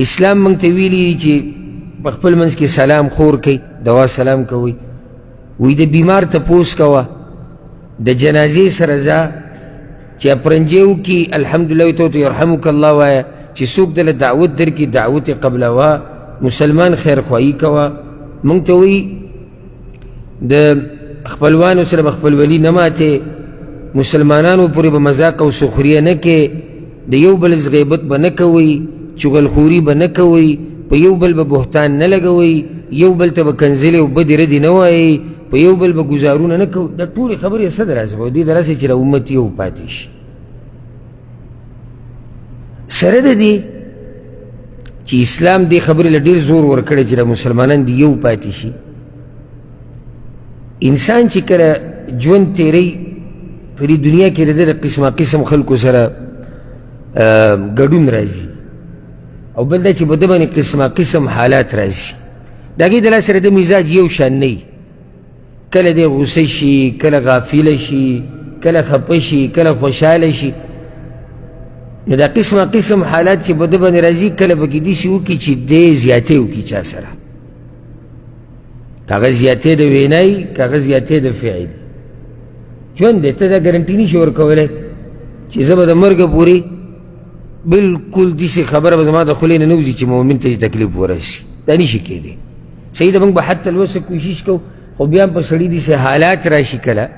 اسلام موږ ته ویلي چې په خپل منځ کې سلام خور کوي، دوا سلام کوئ. وی د بیمار تپوس کوه، د جنازې سره ځه چې اپرنجې وکړي الحمدلله وی ته یرحمک الله وایه، چې څوک دله دعوت درکړي دعوت یې قبلوه، مسلمان خیرخواهي کوه. موږ ته وی د خپلوانو سره به خپلولي نه ماتې، مسلمانانو پورې به مذاق او سخریه نه کې، د یو بل غیبت به نه کوئ، چغلخوري به نه کوئ، په یو بل به بهتان نه لګوئ، یو بل ته به کنځلې او بدې ردې نه وایئ، په یو بل به ګزارونه نه کوئ. دا ټولې خبرې څه دراسه به دې دراسې چې را امت یو پاتې شي. سره د دې چې اسلام دې خبرې له ډېر زور ورکړی چې د مسلمانان دې یو پاتې شي، انسان چې کله ژوند تیری په دې دنیا کې د ده د قسمه قسم خلکو سره ګډون راځي، او بل دا چې په ده باندې قسمه قسم حالات راځي، د هغې د لاسه د مزاج یو شان نه وي. کله دی غوسه شي، کله غافله شي، کله خفه شي، کله خوشحاله شي. نو دا قسمه قسم حالات چې په ده باندې راځي، کله به کې داسې وکړي چې دی زیاتې وکړي چا سره، کاغه زیاتې د وینای، کاغه زیاتې د فعل. ژوند دی، ته دا ګرنټي نشي ورکولی چې زه به د مرګه پورې بلکل داسې خبره به زما د خولې نه نه وځي چې مؤمن ته تکلیف ورسي. دا نشي کېدی. صحیح ده، موږ به حتی الوسه کوشش کوو، خو بیا په سړي داسې حالات راشي کله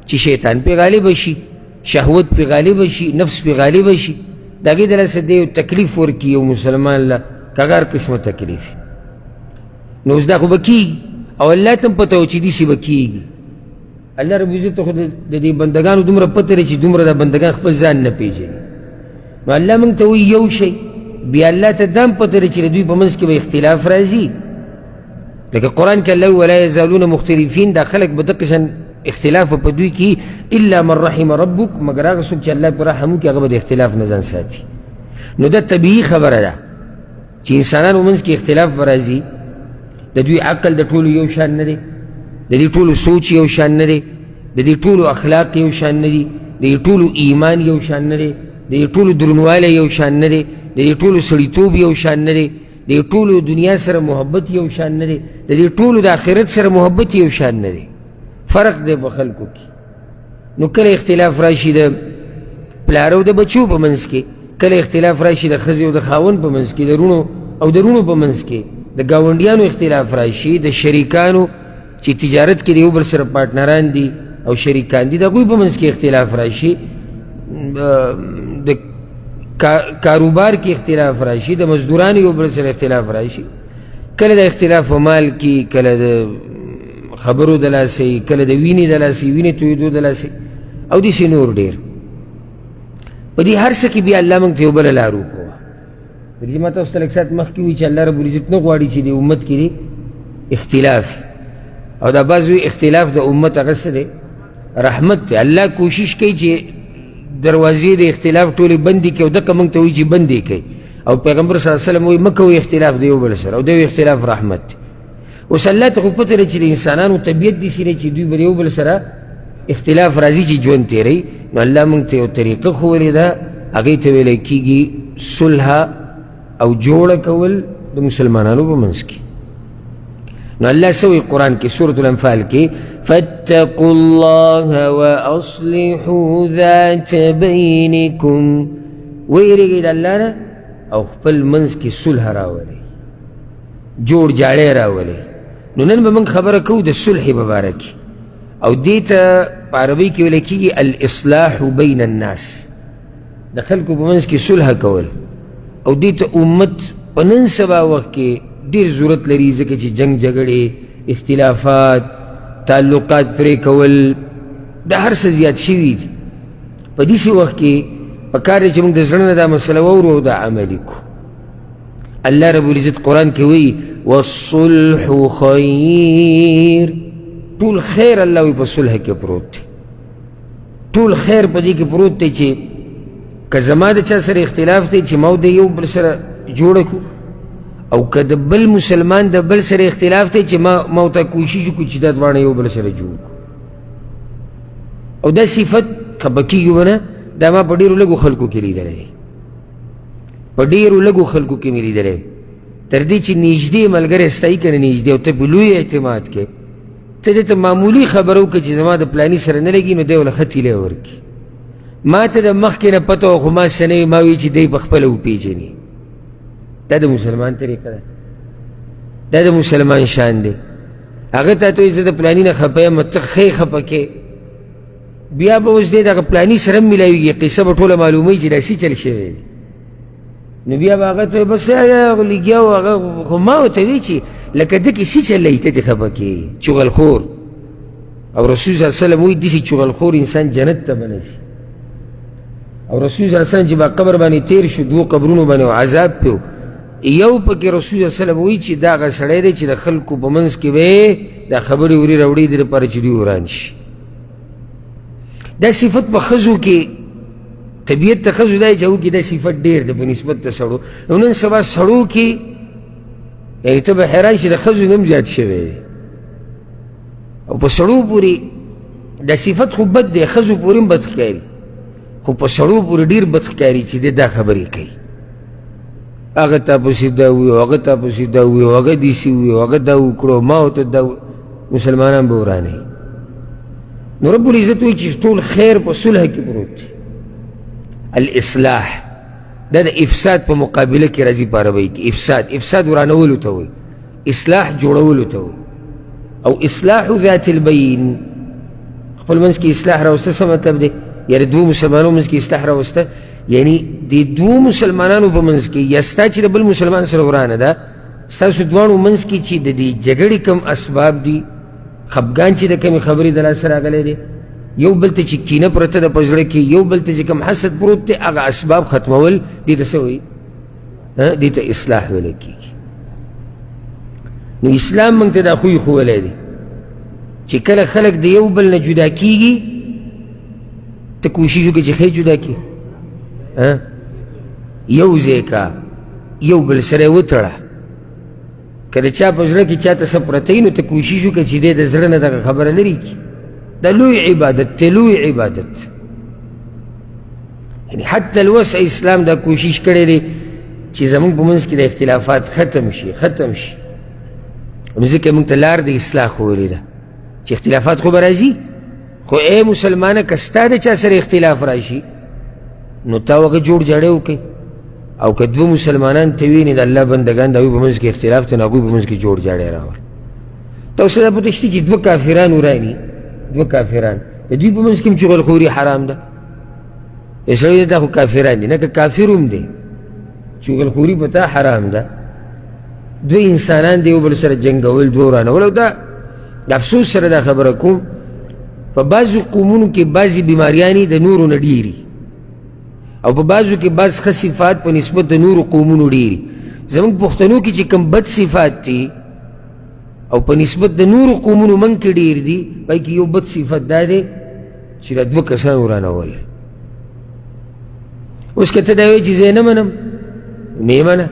چې شیطان پې غالب شي، شهوت پې غالب شي، نفس پې غالب شي، د هغې د لاسه دی یو تکلیف ورکړي یو مسلمان له، که هر قسمه تکلیف. نو اوس دا خو به کېږي، او الله ته هم پته و چې داسې به کېږي. الله رب عزت ته خو د دې بندګانو دومره پته لري چې دومره دا بندګان خپل ځان نه پېژني. نو الله موږ ته وایي یو شی، بیا الله ته دا هم پته لري چې د دوی په منځ کې به اختلاف راځي. لکه قرآن کې الله ولا یزالون مختلفین، دا خلک به دقه شان اختلاف په دوی کې الا من رحم ربک، مگر هغه څوک چې الله پرې رحم وکړي هغه به د اختلاف نه ځان ساتي. نو دا طبیعي خبره ده چې انسانانو منځ کې اختلاف به راځي. د دوی عقل د ټولو یو شان نه دی، د دې ټولو سوچ یو شان نه دی، د دې ټولو اخلاق یو شان نه دي، د دې ټولو ایمان یو شان نه دی، د دې ټولو درنوالی یو شان نه دی، د دې ټولو سړیتوب یو شان نه دی، د دې ټولو دنیا سره محبت یو شان نه دی، د دې ټولو د آخرت سره محبت یو شان نه دی. فرق دی په خلکو کې. نو کله اختلاف راشي د پلار او د بچو په منځ کې، کله اختلاف راشي د ښځې او د خاوند په منځ کې، د رونو او د رونو په منځ کې، د ګاونډیانو اختلاف راشي، د شریکانو چې تجارت کې د یو بل سره پارټنران دي او شریکان دي د هغوی په منځ کې اختلاف راشي، د کاروبار کې اختلاف راشي، د مزدورانو یو بل سره اختلاف راشي، کله د اختلاف په مال کې، کله د خبرو د لاسې، کله د وینې د لاسې، وینې تویېدو د لاسې، او داسې نور ډېر. په دې هر څه کې بیا الله موږ ته یو بله لار وښوه. دغې ما تاسو ته لږ ساعت مخکې ووایي چې الله رب العزت نه غواړي چې د امت کې دی اختلاف، او دا بعض وی اختلاف د امت هغه څه دی رحمت دی. الله کوشش کوي چې دروازې د اختلاف ټولې بندې کړي، او دقه موږ ته وایي چې بندې کړي، او پیغمبر صلی الله علیه وسلم وایي مه کوئ اختلاف د یو بل سره، او د یو اختلاف رحمت دی. اوس الله ته خو پته لري چې د انسانانو طبیعت داسې دی چې دوی به د یو بل سره اختلاف راځي چې ژوند تېروي. نو الله موږ ته یو طریقه ښوولې ده، هغې ته ویلی کېږي صلح او جوړه کول د مسلمانانو په منځ کې. نو الله سوی قرآن کې سورة الانفال کې فاتقوا الله واصلحوا ذات بینکم، ویریږئ د الله نه او خپل منځ کې صلح راولئ، جوړ جاړی راولئ. نو نن به موږ خبره کوو د صلح په باره کې، او دې ته په عربۍ کې ویلی کېږي الاصلاح بین الناس، د خلکو په منځ کې صلح کول. او دې ته امت په نن سبا وخت کې ډېر ضرورت لري، ځکه چې جنگ جګړې، اختلافات، تعلقات پرې کول دا هر څه زیات شوي دي. په داسې وخت کې پکار دی چې موږ د زړه نه دا مسله واورو او دا عملي کړو. الله رب العزت قرآن کې وایي والصلح خیر، ټول خیر الله وایي په صلح کې پروت دی، ټول خیر په دې کې پروت دی چې که زما د چا سره اختلاف دی چې ما د یو بل سره جوړه کړو، او که د بل مسلمان د بل سره اختلاف دی چې ما ورته کوشش وکړو چې دا دواړه یو بل سره جوړ کړو. او دا صفت که به کېږي ونه، دا ما په ډېرو لږو خلکو کې لیدلی دی. په ډېرو لږو خلکو کې مې لیدلی تر دې چې نږدې ملګری ستا که نه نږدې او ته په لوی اعتماد کې ته دې ته معمولي خبره وکړه چې زما د پلاني سره نه لګي نو دی وله ښه تیلی ورکړي ما ته د مخکې نه پته وه خو ما څه نه وي ما وایي چې دی په خپله وپېژني دا د مسلمان طریقه ده دا د مسلمان شان دی هغه ته ته زه د پلاني نه خفه یم ته ښې خفه کې بیا به اوس دی دغه پلاني سره هم میلاویږي قصه به ټوله معلوموي چې داسې چل شوی دی نو بیا به هغه ته بس لګیا و هغه خو ما ورته وایي چې لکه ده کې څه چلی ته دې خفه کېږي چغلخور او رسول صلی الله علیه وسلم وایي داسې چغلخور انسان جنت ته به نه ځي او رسول صلی الله علیه وسلم چې با قبر باندې تیر شو دوه قبرونو باندې عذاب پې یو پکې رسول صلی الله علیه وسلم وایي چې دا هغه سړی دی چې د خلکو په منځ کې به دا خبرې ورې راوړي د لپاره چې دوی وران شي دا صفت په ښځو کې طبیعت ته ښځو دا چې هغو کې دا صفت ډېر دی په نسبت د سړو نو نن سبا سړو کې یعنې ته به حیران شي د ښځو نه هم زیات شوی دی او په سړو پورې دا صفت خو بد دی ښځو پورې هم بد ښکاري خو په سړو پورې ډېر بد ښکاري چې دی دا خبرې کوي هغه تا پسې دا وویو هغه تا پسې دا وویو هغه داسې وویو هغه دا وکړو ما ورته دا مسلمانان به ورانوي نو رب العزت وایي چې ټول خیر په صلح کې پروت دی الاصلاح دا د افساد په مقابله کې راځي په عربۍ کې افساد ورانولو ته وایي اصلاح جوړولو ته وایي او اصلاح ذات البین خپل منځ کې اصلاح راوسته څه مطلب دی یعنې دوو مسلمانانو منځ کې اصلاح راوسته یعنی د دوو مسلمانانو په منځ کې یا ستا چې د بل مسلمان سره ورانه ده ستاسو دواړو منځ کې چې د دې جګړې کم اسباب دي خفګان چې د کمې خبرې د لاسه راغلی دی یو بل ته چې کینه پرته ده په زړه کې یو بل ته چې کم حسد پروت دی هغه اسباب ختمول دې ته څه وایي دې ته اصلاح ویلی کېږي نو اسلام موږ ته دا خوی ښوولی دی چې کله خلک د یو بل نه جدا کېږي ته کوشش وکړې چې ښې جدا کړي یو ځای کا یو بل سره یې وتړه که د چا په زړه کې چا ته څه پرته وي نو ته کوشش وکړه چې دی د زړه نه دغه خبره لرې کړي دا لوی عبادت دی لوی عبادت یعنی حتی الوسع اسلام دا کوشش کړی دی چې زموږ په منځ کې د اختلافات ختم شي نو ځکه موږ ته لار د اصلاح ښوولې ده چې اختلافات خو به راځي خو ای مسلمانه که ستا د چا سره اختلاف راشي نو تا هغه جوړ جاړی وکړئ او که دوه مسلمانان ته وینې د الله بندګان د هغوی په منځ کې اختلاف ته نو هغوی په منځ کې جوړ جاړی راوړ ته اوس دا پته شته چې دوه کافران وراني دوه کافران د دوی په منځ کې هم چغلخوري حرام ده یو سړی دا خو کافران دي نه که کافر هم دی چغلخوري په تا حرام ده دوه انسانان دی یو بل سره جنګول دوه ورانول او دا افسوس سره دا خبره کوم په بعضو قومونو کې بعضې بیماریانې د نورو نه ډېري او په بعضو کې بعض ښه صفات په نسبت د نورو قومونو ډېري زموږ پښتنو کې چې کوم بد صفات دي او په نسبت د نورو قومونو من کې ډېر دي پای کې یو بد صفت دا دی چې دا دوه کسان ورانول اوس که ته دا وایې چې زه یې نه منم مې منه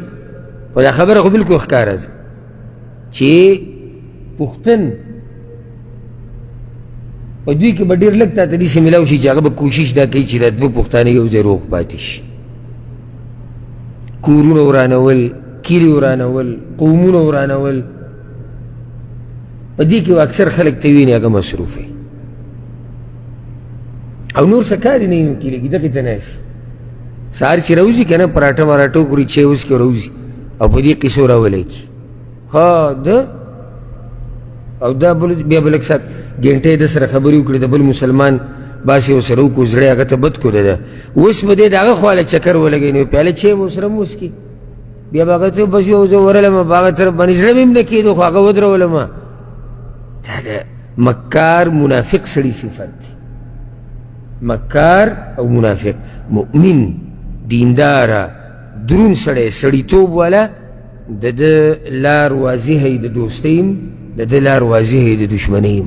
خو دا خبره خو بلکل ښکاره ده چې پښتن په دوی کې به ډېر لږ تا ته داسې میلاو شي چې هغه به کوشش دا کوي چې دا دوه پښتانه یو ځای روغ پاتې شي کورونه ورانول کلي ورانول قومونه ورانول په دې کې اکثر خلک ته ویني هغه مصروف وي او نور څه کار یې نه وي کېږي دغې ته ناست سهار چې راوځي که نه پراټه مراټه وخوري چای وڅکي راوځي او په دې قیسو راولی کړي او دا بیا به لږ ساعت ګنټه د سره خبرې وکړي د بل مسلمان باسې ورسره وکړو زړه هغه ته بد کړی ده اوس به دی د هغه خواله چکر ولګوي نو پیاله چای به ورسره هم وڅکي بیا به هغه ته بس یو زه ورلم به هغه طرف باندې زړه مې هم نه کېدو خو هغه ودرولم دا د مکار منافق سړي صفت دی مکار او منافق مؤمن دینداره درون سړی سړیتوب والا د ده لار واضحه د دوستۍ د ده لار واضحه د دشمنۍ